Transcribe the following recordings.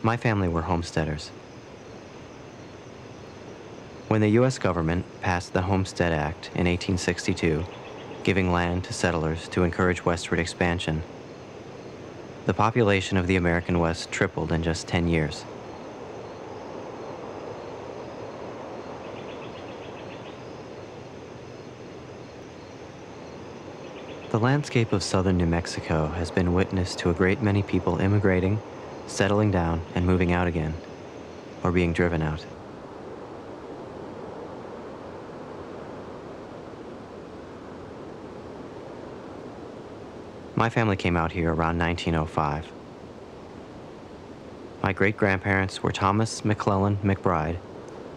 My family were homesteaders. When the U.S. government passed the Homestead Act in 1862, giving land to settlers to encourage westward expansion, the population of the American West tripled in just 10 years. The landscape of southern New Mexico has been witness to a great many people immigrating, settling down, and moving out again, or being driven out. My family came out here around 1905. My great-grandparents were Thomas McClellan McBride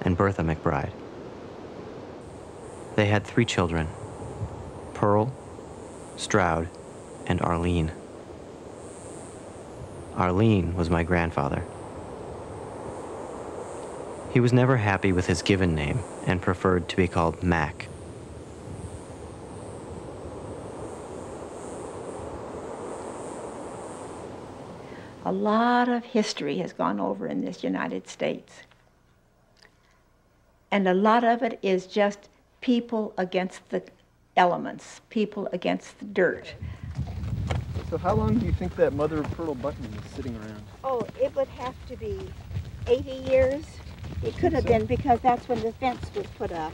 and Bertha McBride. They had 3 children, Pearl, Stroud, and Arlene. Arlene was my grandfather. He was never happy with his given name and preferred to be called Mac. A lot of history has gone over in this United States. And a lot of it is just people against the elements, people against the dirt. So how long do you think that mother of pearl button was sitting around? Oh, it would have to be 80 years. It could have been because that's when the fence was put up.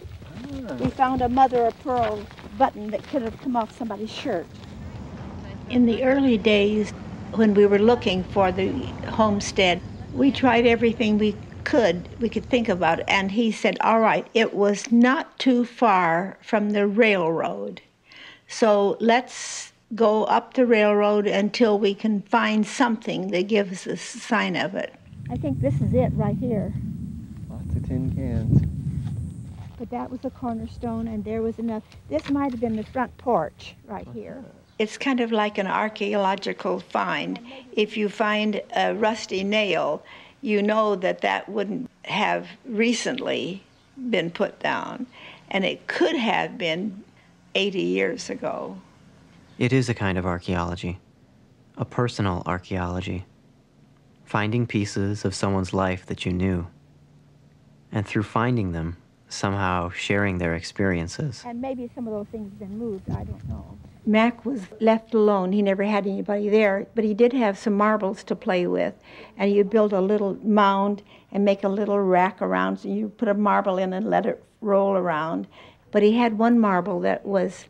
Ah. We found a mother of pearl button that could have come off somebody's shirt. In the early days, when we were looking for the homestead, we tried everything we could think about, and he said, all right, it was not too far from the railroad, so let's go up the railroad until we can find something that gives us a sign of it. I think this is it right here. Lots of tin cans. But that was the cornerstone, and there was enough. This might have been the front porch right here. It's kind of like an archaeological find. If you find a rusty nail, you know that that wouldn't have recently been put down, and it could have been 80 years ago. It is a kind of archaeology, a personal archaeology, finding pieces of someone's life that you knew, and through finding them, somehow sharing their experiences. And maybe some of those things have been moved, I don't know. Mac was left alone. He never had anybody there, but he did have some marbles to play with. And you build a little mound and make a little rack around, so you put a marble in and let it roll around. But he had one marble that was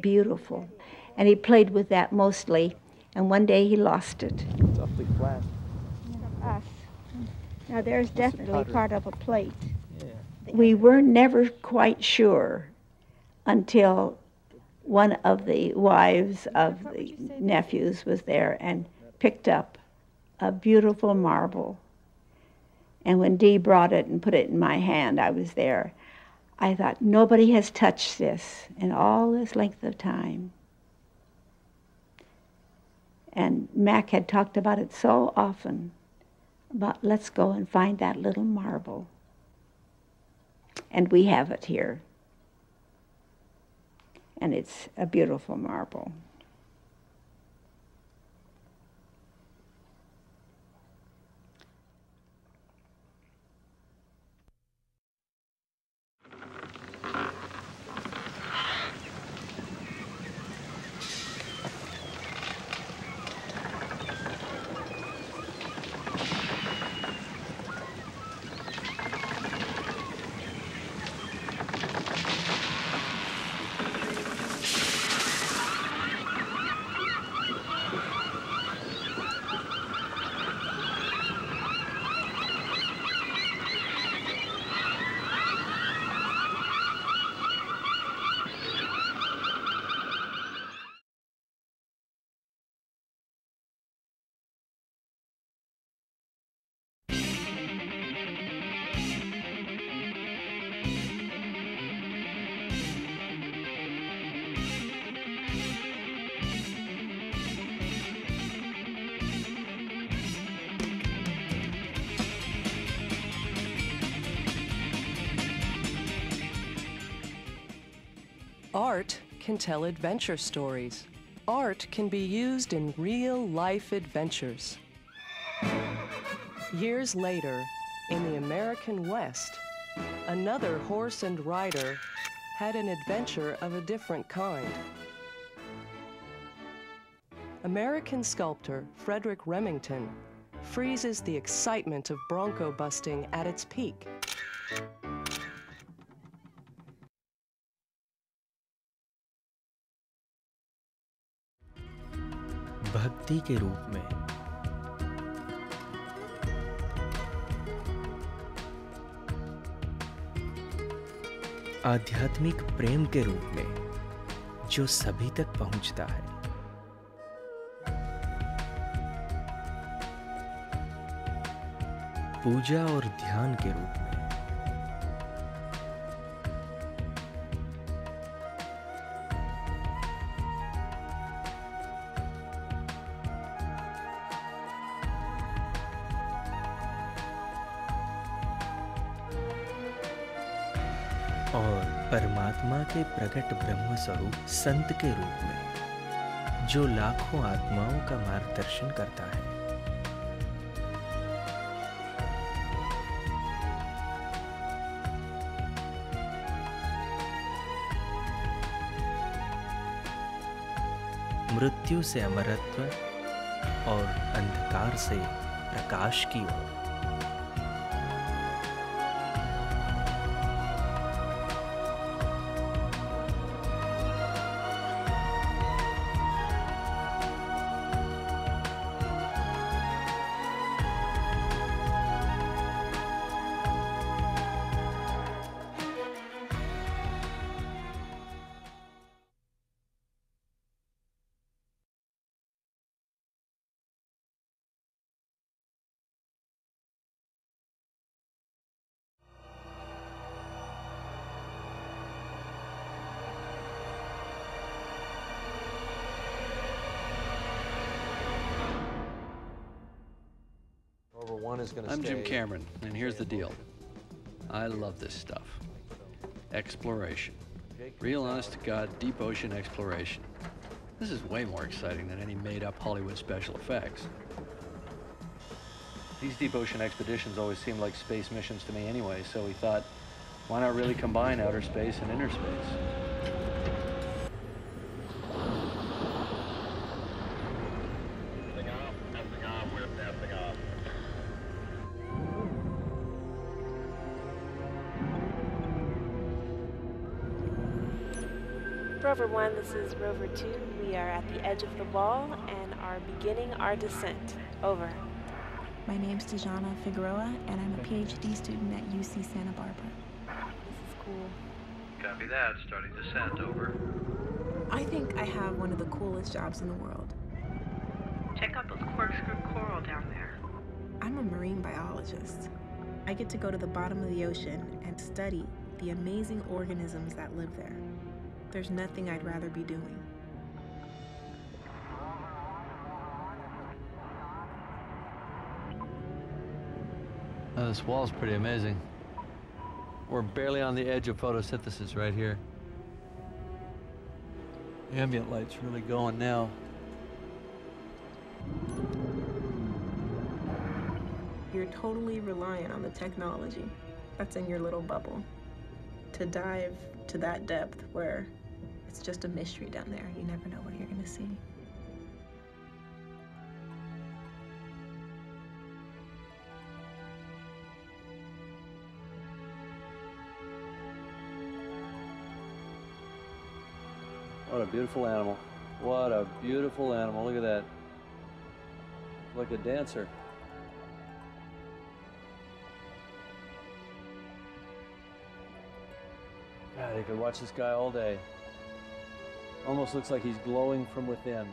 beautiful, and he played with that mostly, and one day he lost it. It's awfully flat. Us. Now there's definitely part of a plate. Yeah. We were never quite sure until one of the wives of the nephews was there and picked up a beautiful marble. And when Dee brought it and put it in my hand, I was there. I thought, nobody has touched this in all this length of time. And Mac had talked about it so often, about let's go and find that little marble. And we have it here. And it's a beautiful marble. Art can tell adventure stories. Art can be used in real-life adventures. Years later, in the American West, another horse and rider had an adventure of a different kind. American sculptor Frederick Remington freezes the excitement of bronco busting at its peak. भक्ति के रूप में, आध्यात्मिक प्रेम के रूप में जो सभी तक पहुंचता है। पूजा और ध्यान के रूप में, और परमात्मा के प्रकट ब्रह्म स्वरूप संत के रूप में जो लाखों आत्माओं का मार्गदर्शन करता है। मृत्यु से अमरत्व और अंधकार से प्रकाश की ओर। I'm Jim Cameron, and here's the deal. I love this stuff. Exploration. Real honest-to-God, deep ocean exploration. This is way more exciting than any made-up Hollywood special effects. These deep ocean expeditions always seemed like space missions to me anyway, so we thought, why not really combine outer space and inner space? Rover 1, this is Rover 2. We are at the edge of the wall and are beginning our descent. Over. My name's Dejana Figueroa, and I'm a PhD student at UC Santa Barbara. This is cool. Copy that. Starting descent. Over. I think I have one of the coolest jobs in the world. Check out those corkscrew coral down there. I'm a marine biologist. I get to go to the bottom of the ocean and study the amazing organisms that live there. There's nothing I'd rather be doing. This wall's pretty amazing. We're barely on the edge of photosynthesis right here. Ambient light's really going now. You're totally reliant on the technology that's in your little bubble to dive to that depth where it's just a mystery down there. You never know what you're going to see. What a beautiful animal. What a beautiful animal. Look at that. Like a dancer. God, you could watch this guy all day. Almost looks like he's glowing from within.